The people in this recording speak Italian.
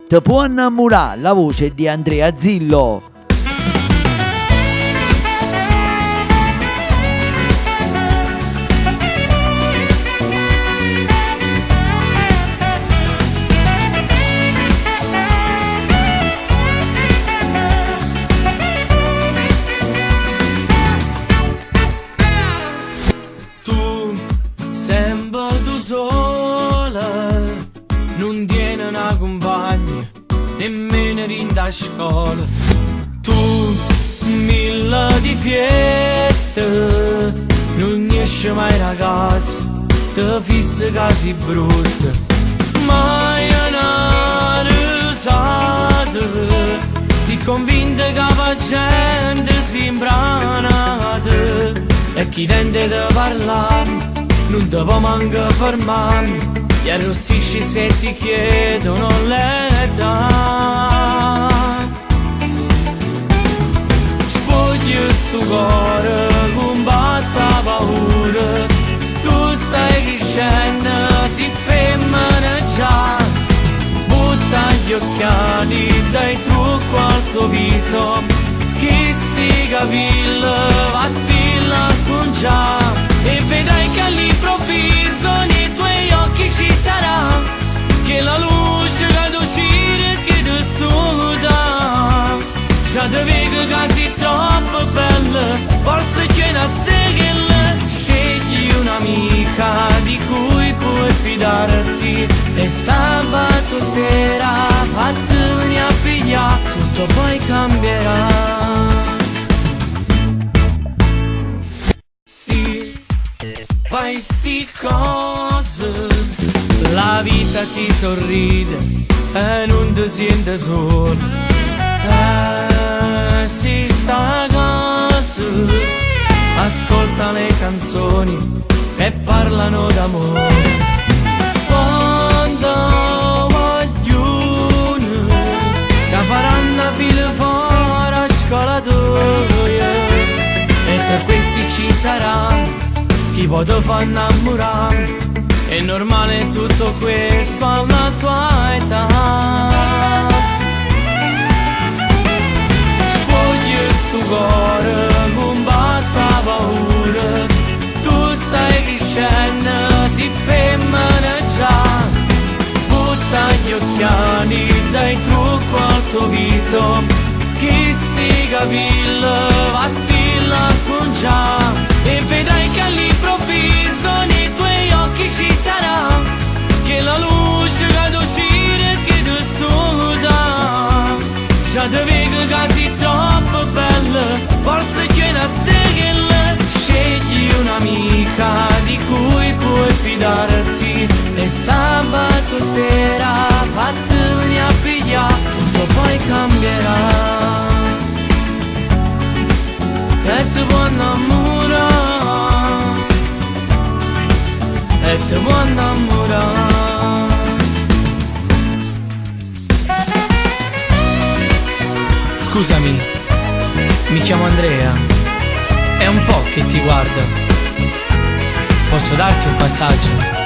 Ti può innamorare, la voce di Andrea Zillo. Sembra tu sola, non tieni una compagna, nemmeno in da scuola. Tu, mille di fiette, non esci mai da casa, ti fissi casi brutte. Mai una risata, si convinta che la gente si imbranata, e chi tende da parlare non ti può manco fermare, gli arrossisci se ti chiedono l'età. Spogli sto cuore con batta paura, tu stai crescendo, si femmina già. Butta gli occhiali, dai trucco al tuo viso, chi sti capelli vatti la conciare. E vedrai che all'improvviso nei tuoi occhi ci sarà, che la luce che uscire che ti studa. Già ti vedo quasi troppo bella, forse c'è una stella. Scegli un'amica di cui puoi fidarti, e sabato sera vattene a pigliare, tutto poi cambierà. Fai sti cose, la vita ti sorride e non ti senti solo. Si sta a casa, ascolta le canzoni e parlano d'amore. Quando vogliono che faranno filo fuori a scolatoia, e tra questi ci sarà chi può ti fa innamorare, è normale tutto questo alla tua età. Spogli sto cuore con batta paura, tu stai crescendo, si femmina già. Butta gli occhiali, dai trucco al tuo viso, chi sti capelli vatti la conciare. E vedrai che all'improvviso nei tuoi occhi ci sarà, che la luce che uscire che ti studa. Già ti vedo quasi troppo bella, forse c'è una stella. Scegli un'amica di cui puoi fidarti, e sabato sera vattene a pigliare, tutto poi cambierà. E ti può innamorare, e ti può innamorare. Scusami, mi chiamo Andrea, è un po' che ti guardo, posso darti un passaggio?